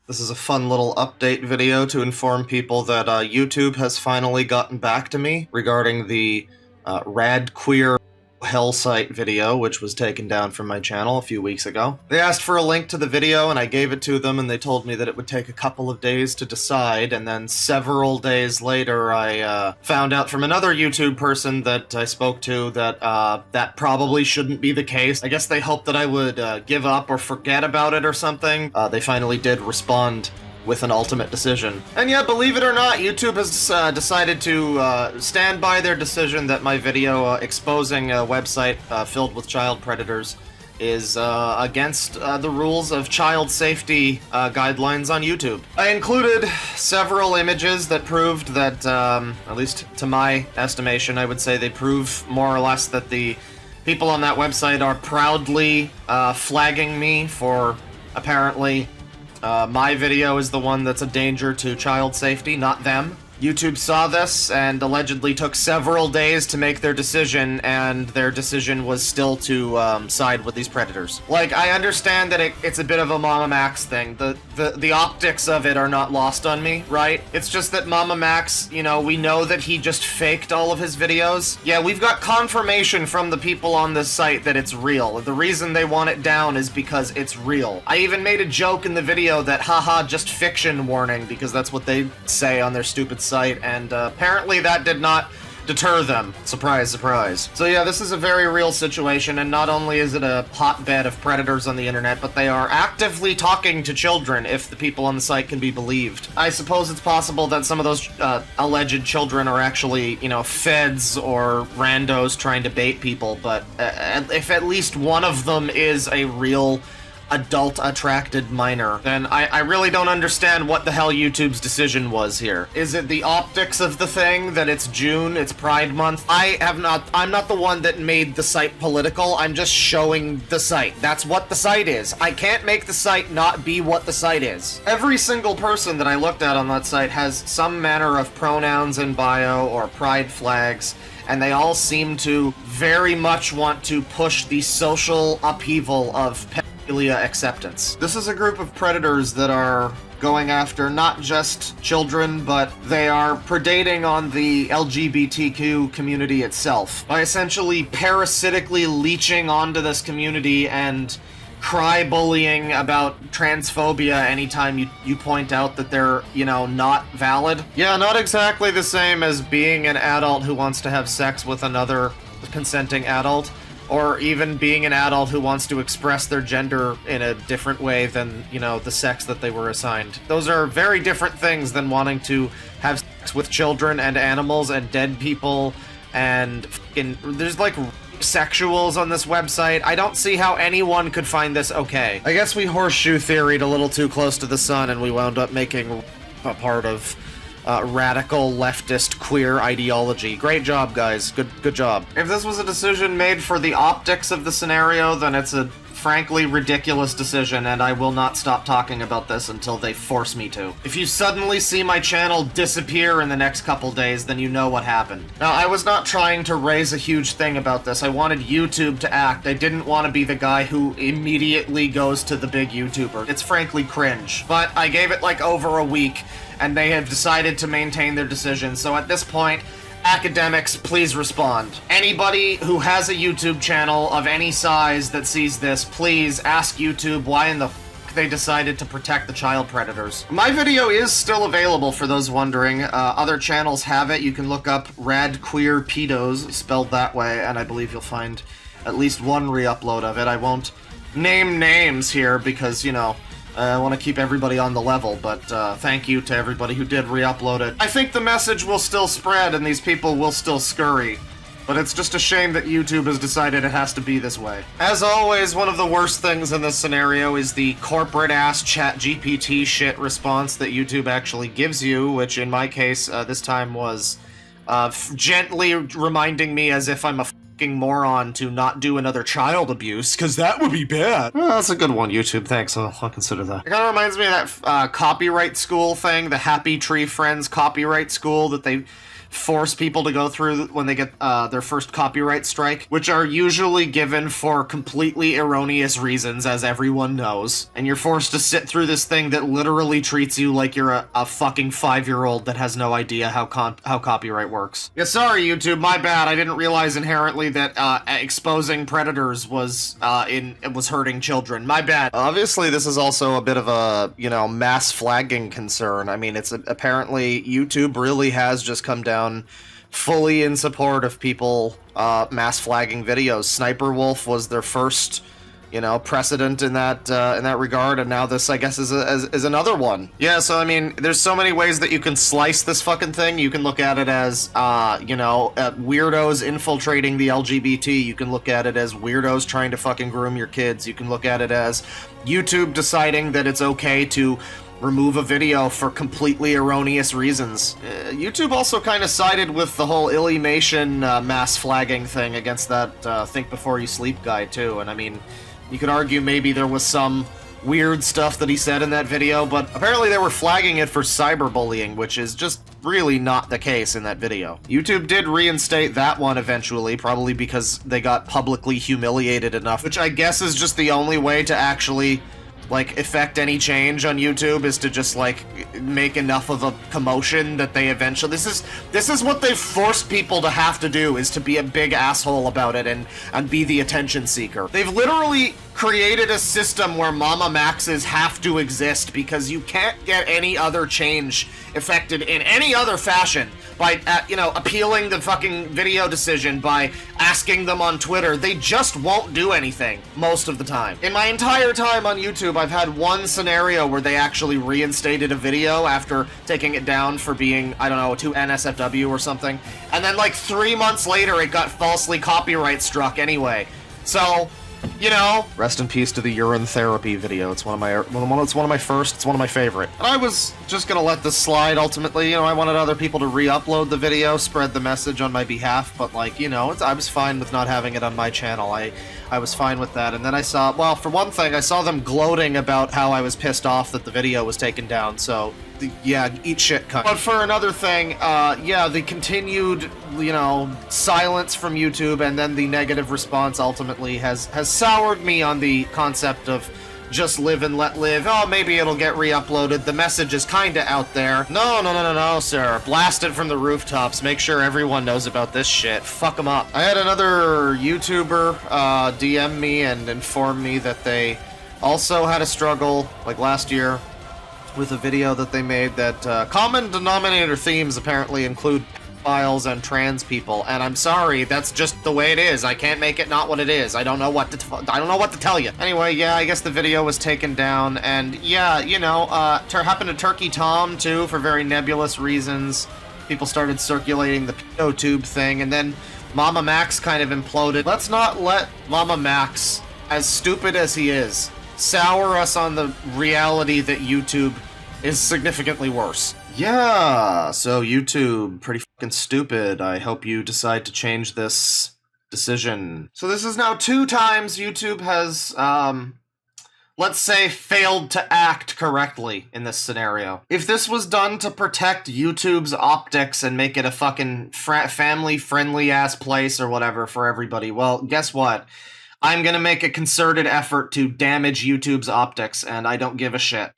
This is a fun little update video to inform people that YouTube has finally gotten back to me regarding the Rad Queer Hell Site video, which was taken down from my channel a few weeks ago. They asked for a link to the video, and I gave it to them, and they told me that it would take a couple of days to decide, and then several days later I found out from another YouTube person that I spoke to that that probably shouldn't be the case. I guess they hoped that I would give up or forget about it or something. They finally did respond with an ultimate decision. And yet, believe it or not, YouTube has decided to stand by their decision that my video exposing a website filled with child predators is against the rules of child safety guidelines on YouTube. I included several images that proved that, at least to my estimation, I would say they prove more or less that the people on that website are proudly flagging me for apparently my video is the one that's a danger to child safety, not them. YouTube saw this and allegedly took several days to make their decision, and their decision was still to side with these predators. Like, I understand that it's a bit of a Mama Max thing. The optics of it are not lost on me, right? It's just that Mama Max, you know, we know that he just faked all of his videos. Yeah, we've got confirmation from the people on this site that it's real. The reason they want it down is because it's real. I even made a joke in the video that, haha, just fiction warning, because that's what they say on their stupid site, and apparently that did not deter them. Surprise, surprise. So yeah, this is a very real situation, and not only is it a hotbed of predators on the internet, but they are actively talking to children, if the people on the site can be believed. I suppose it's possible that some of those alleged children are actually, you know, feds or randos trying to bait people, but if at least one of them is a real adult-attracted minor, then I really don't understand what the hell YouTube's decision was here. Is it the optics of the thing, that it's June, it's Pride Month? I'm not the one that made the site political, I'm just showing the site. That's what the site is. I can't make the site not be what the site is. Every single person that I looked at on that site has some manner of pronouns in bio or pride flags, and they all seem to very much want to push the social upheaval of acceptance. This is a group of predators that are going after not just children, but they are predating on the LGBTQ community itself by essentially parasitically leeching onto this community and cry-bullying about transphobia anytime you point out that they're, you know, not valid. Yeah, not exactly the same as being an adult who wants to have sex with another consenting adult, or even being an adult who wants to express their gender in a different way than, you know, the sex that they were assigned. Those are very different things than wanting to have sex with children and animals and dead people, and there's like sexuals on this website. I don't see how anyone could find this okay. I guess we horseshoe theoried a little too close to the sun, and we wound up making a part of radical leftist queer ideology. Great job, guys. Good job. If this was a decision made for the optics of the scenario, then it's a frankly ridiculous decision, and I will not stop talking about this until they force me to. If you suddenly see my channel disappear in the next couple days, then you know what happened. Now, I was not trying to raise a huge thing about this. I wanted YouTube to act. I didn't want to be the guy who immediately goes to the big YouTuber. It's frankly cringe. But I gave it like over a week, and they have decided to maintain their decision. So at this point, academics, please respond. Anybody who has a YouTube channel of any size that sees this, please ask YouTube why in the f*** they decided to protect the child predators. My video is still available for those wondering. Other channels have it. You can look up Rad Queer Pedos, spelled that way, and I believe you'll find at least one re-upload of it. I won't name names here because, you know, I want to keep everybody on the level, but thank you to everybody who did re-upload it. I think the message will still spread and these people will still scurry, but it's just a shame that YouTube has decided it has to be this way. As always, one of the worst things in this scenario is the corporate-ass ChatGPT shit response that YouTube actually gives you, which in my case, this time was gently reminding me as if I'm a moron to not do another child abuse, because that would be bad. Oh, that's a good one, YouTube. Thanks. I'll consider that. It kind of reminds me of that copyright school thing, the Happy Tree Friends copyright school that they force people to go through when they get their first copyright strike, which are usually given for completely erroneous reasons, as everyone knows. And you're forced to sit through this thing that literally treats you like you're a fucking 5-year-old that has no idea how copyright works. Yeah, sorry, YouTube, my bad. I didn't realize inherently that exposing predators was hurting children. My bad. Obviously, this is also a bit of a, mass flagging concern. I mean, it's apparently YouTube really has just come down fully in support of people mass flagging videos. Sniper Wolf was their first, precedent in that regard, and now this, I guess, is another one. Yeah, so I mean, there's so many ways that you can slice this fucking thing. You can look at it as, weirdos infiltrating the LGBT. You can look at it as weirdos trying to fucking groom your kids. You can look at it as YouTube deciding that it's okay to remove a video for completely erroneous reasons. YouTube also kind of sided with the whole Illymation mass flagging thing against that Think Before You Sleep guy, too, and I mean, you could argue maybe there was some weird stuff that he said in that video, but apparently they were flagging it for cyberbullying, which is just really not the case in that video. YouTube did reinstate that one eventually, probably because they got publicly humiliated enough, which I guess is just the only way to actually effect any change on YouTube, is to just make enough of a commotion that they eventually this is what they've forced people to have to do, is to be a big asshole about it and be the attention seeker. They've literally created a system where Mama Maxes have to exist because you can't get any other change effected in any other fashion by, appealing the fucking video decision, by asking them on Twitter. They just won't do anything most of the time. In my entire time on YouTube, I've had one scenario where they actually reinstated a video after taking it down for being, I don't know, to NSFW or something. And then 3 months later, it got falsely copyright struck anyway. So, rest in peace to the urine therapy video. It's one of my first. It's one of my favorite. And I was just gonna let this slide. Ultimately, I wanted other people to re-upload the video, spread the message on my behalf. But I was fine with not having it on my channel. I was fine with that. And then I saw, well, for one thing, I saw them gloating about how I was pissed off that the video was taken down. So, yeah, eat shit, cunt. But for another thing, the continued, silence from YouTube and then the negative response ultimately has soured me on the concept of just live and let live. Oh, maybe it'll get re-uploaded. The message is kinda out there. No, sir. Blast it from the rooftops. Make sure everyone knows about this shit. Fuck them up. I had another YouTuber DM me and inform me that they also had a struggle, last year, with a video that they made that common denominator themes apparently include pedophiles and trans people, and I'm sorry, that's just the way it is. I can't make it not what it is. I don't know what to tell you. Anyway, yeah, I guess the video was taken down, and yeah, happened to Turkey Tom too for very nebulous reasons. People started circulating the pedo tube thing, and then Mama Max kind of imploded. Let's not let Mama Max, as stupid as he is, sour us on the reality that YouTube is significantly worse. Yeah, so YouTube, pretty fucking stupid. I hope you decide to change this decision. So this is now 2 times YouTube has, let's say, failed to act correctly in this scenario. If this was done to protect YouTube's optics and make it a fucking family-friendly ass place or whatever for everybody, well, guess what? I'm gonna make a concerted effort to damage YouTube's optics, and I don't give a shit.